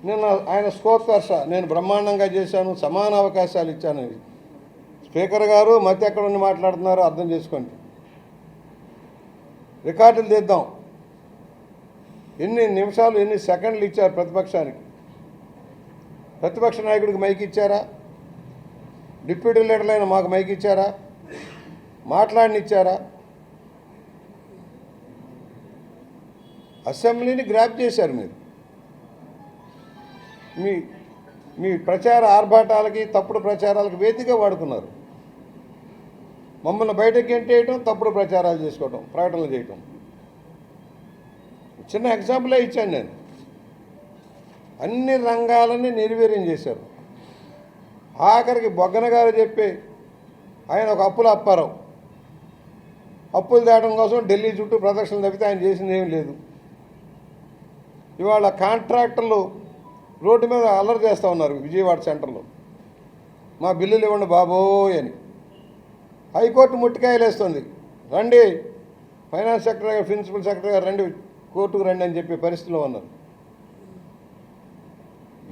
నిన్న ఆయన స్కోర్కర్ష నేను బ్రహ్మాండంగా చేశాను, సమాన అవకాశాలు ఇచ్చానని. స్పీకర్ గారు మధ్య ఎక్కడ ఉండి మాట్లాడుతున్నారో అర్థం చేసుకోండి. రికార్డులు తీద్దాం. ఎన్ని నిమిషాలు ఎన్ని సెకండ్లు ఇచ్చారు ప్రతిపక్షానికి. ప్రతిపక్ష నాయకుడికి మైక్ ఇచ్చారా? డిప్యూటీ లీడర్లైన మాకు మైక్ ఇచ్చారా? మాట్లాడనిచ్చారా? అసెంబ్లీని గ్రాప్ చేశారు మీరు. మీ ప్రచార ఆర్భాటాలకి తప్పుడు ప్రచారాలకు వేదిక వాడుకున్నారు. మమ్మల్ని బయటకు గెంటేయటం, తప్పుడు ప్రచారాలు చేసుకోవటం, ప్రకటనలు చేయటం. చిన్న ఎగ్జాంపులే ఇచ్చాను నేను. అన్ని రంగాలని నిర్వీర్యం చేశారు. ఆఖరికి బొగ్గన గారు చెప్పి ఆయన ఒక అప్పుల అప్పారావు. అప్పులు తేవడం కోసం ఢిల్లీ చుట్టూ ప్రదక్షిణలు తప్పితే ఆయన చేసింది ఏం లేదు. ఇవాళ కాంట్రాక్టర్లు రోడ్డు మీద అల్లరి చేస్తూ ఉన్నారు విజయవాడ సెంటర్లో. మా బిల్లులు ఇవ్వండి బాబోయ్ అని. హైకోర్టు ముట్టికాయలు వేస్తుంది. రండి ఫైనాన్స్ సెక్రటరీ గారు, ప్రిన్సిపల్ సెక్రటరీ గారు రండి, కోర్టుకు రండి అని చెప్పే పరిస్థితిలో ఉన్నారు.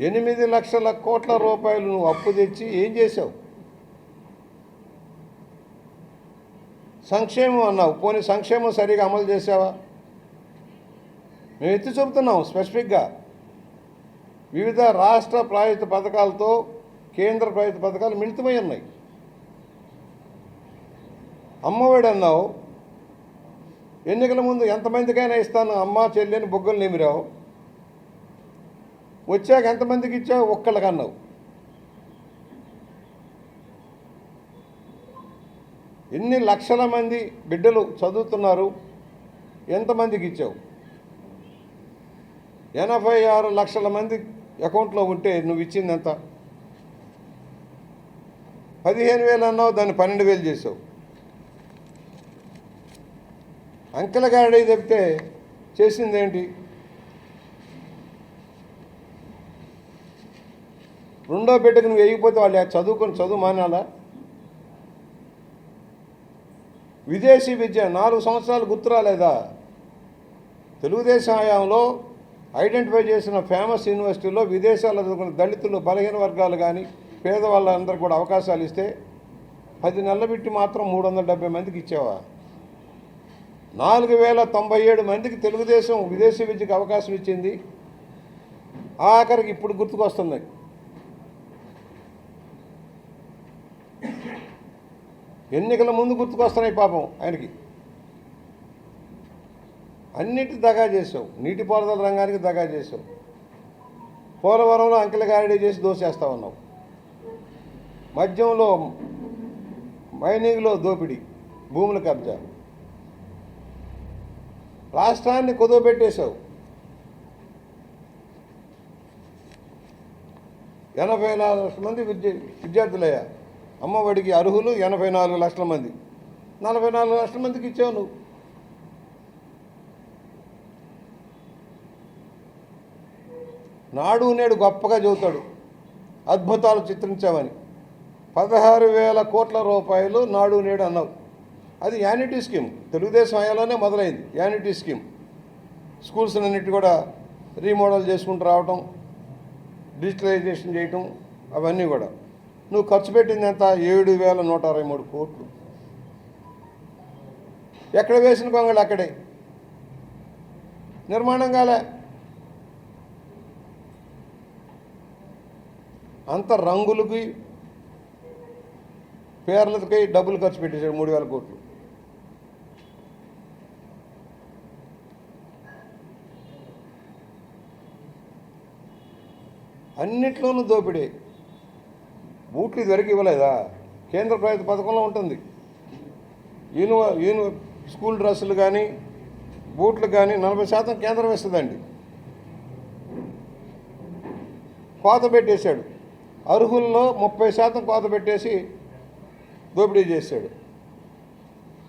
8 లక్షల కోట్ల రూపాయలు నువ్వు అప్పు తెచ్చి ఏం చేశావు? సంక్షేమం అన్నావు, పోనీ సంక్షేమం సరిగా అమలు చేసావా? మేము ఎత్తి చూపుతున్నాం స్పెసిఫిక్గా. వివిధ రాష్ట్ర ప్రాయోజిత పథకాలతో కేంద్ర ప్రాయోజిత పథకాలు మిళితమై ఉన్నాయి. అమ్మఒడి అన్నావు, ఎన్నికల ముందు ఎంతమందికైనా ఇస్తాను అమ్మ చెల్లి అని బొగ్గలు నిమిరావు. వచ్చాక ఎంతమందికి ఇచ్చావు? ఒక్కళ్ళకి అన్నావు. ఎన్ని లక్షల మంది బిడ్డలు చదువుతున్నారు, ఎంతమందికి ఇచ్చావు? 86 లక్షల మంది అకౌంట్లో ఉంటే నువ్వు ఇచ్చింది ఎంత? 15,000 అన్నావు, దాన్ని 12,000 చేసావు. అంకెల గాడి చెప్తే చేసిందేంటి? రెండో బిడ్డకు నువ్వు వేయకపోతే వాళ్ళు చదువుకొని చదువు మానాలా? విదేశీ విద్య 4 సంవత్సరాలు గుర్తురాలేదా? తెలుగుదేశం హయాంలో ఐడెంటిఫై చేసిన ఫేమస్ యూనివర్సిటీలో విదేశాల్లో చదువుకున్న దళితులు, బలహీన వర్గాలు కానీ పేదవాళ్ళందరూ కూడా అవకాశాలు ఇస్తే 10 నెలల బిట్టి మాత్రం 370 మందికి ఇచ్చావా? 4,097 మందికి తెలుగుదేశం విదేశీ విద్యకు అవకాశం ఇచ్చింది. ఆఖరికి ఇప్పుడు గుర్తుకొస్తుంది. ఎన్నికల ముందు గుర్తుకొస్తున్నాయి పాపం ఆయనకి. అన్నిటి దగా చేసావు. నీటిపారుదల రంగానికి దగా చేసావు. పోలవరంలో అంకెల గారిడీ చేసి దోసేస్తా ఉన్నావు. మద్యంలో, మైనింగ్లో దోపిడీ, భూముల కబ్జా, రాష్ట్రాన్ని కుదవబెట్టేశావు. 84 లక్షల మంది విద్యార్థులయ్యా అమ్మఒడికి అర్హులు. 84 లక్షల మంది, 44 లక్షల మందికి ఇచ్చావు నువ్వు. నాడు నేడు గొప్పగా చెబుతాడు, అద్భుతాలు చిత్రించామని. 16,000 కోట్ల రూపాయలు నాడు నేడు అన్నావు. అది యాన్యుటీ స్కీమ్. తెలుగుదేశం హయాంలోనే మొదలైంది యాన్యుటీ స్కీమ్. స్కూల్స్ అన్నిటి కూడా రీమోడల్ చేసుకుంటూ రావటం, డిజిటలైజేషన్ చేయటం, అవన్నీ కూడా. నువ్వు ఖర్చు పెట్టింది ఎంత? 7,123 కోట్లు. ఎక్కడ వేసిన కొంగలు అక్కడే. నిర్మాణం కాలే. అంత రంగులకి పేర్లకి డబ్బులు ఖర్చు పెట్టేశాడు. 3,000 కోట్లు. అన్నిట్లోనూ దోపిడే. బూట్లు ఇదివరకు ఇవ్వలేదా? కేంద్ర ప్రభుత్వ పథకంలో ఉంటుంది. స్కూల్ డ్రెస్సులు కానీ బూట్లు కానీ 40% కేంద్రం ఇస్తుందండి. కోత పెట్టేశాడు. అర్హుల్లో 30% కోత పెట్టేసి దోపిడీ చేశాడు.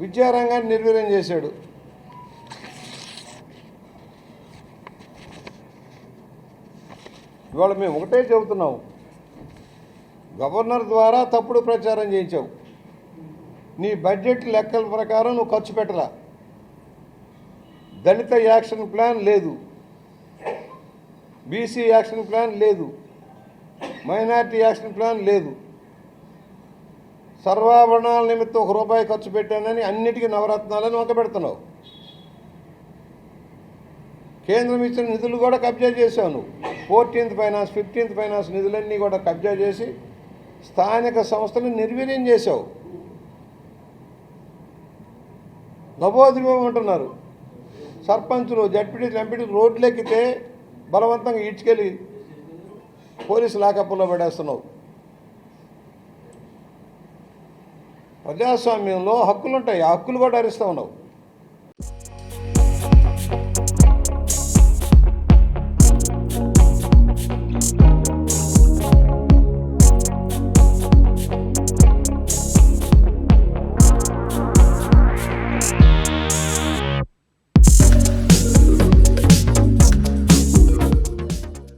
విద్యారంగాన్ని నిర్వీర్యం చేశాడు. ఇవాళ మేము ఒకటే చెబుతున్నాం, గవర్నర్ ద్వారా తప్పుడు ప్రచారం చేయించావు. నీ బడ్జెట్ లెక్కల ప్రకారం నువ్వు ఖర్చు పెట్టలా. దళిత యాక్షన్ ప్లాన్ లేదు. బీసీ యాక్షన్ ప్లాన్ లేదు, మైనారిటీ యాక్షన్ ప్లాన్ లేదు. సర్వాభరణాల నిమిత్తం ₹1 ఖర్చు పెట్టానని అన్నిటికీ నవరత్నాలని వంకబెడుతున్నావు. కేంద్రం ఇచ్చిన నిధులు కూడా కబ్జా చేశావు నువ్వు. 14th ఫైనాన్స్, 15th ఫైనాన్స్ నిధులన్నీ కూడా కబ్జా చేసి స్థానిక సంస్థలను నిర్వీర్యం చేశావు. నవోదివ్వమంటున్నారు. సర్పంచులు, జడ్పీటీలు, ఎంపీటీలు రోడ్లెక్కితే బలవంతంగా ఈడ్చుకెళ్ళి పోలీసు లాకప్పుల్లో పడేస్తున్నావు. ప్రజాస్వామ్యంలో హక్కులు ఉంటాయి, ఆ హక్కులు కూడా హరిస్తూ ఉన్నావు.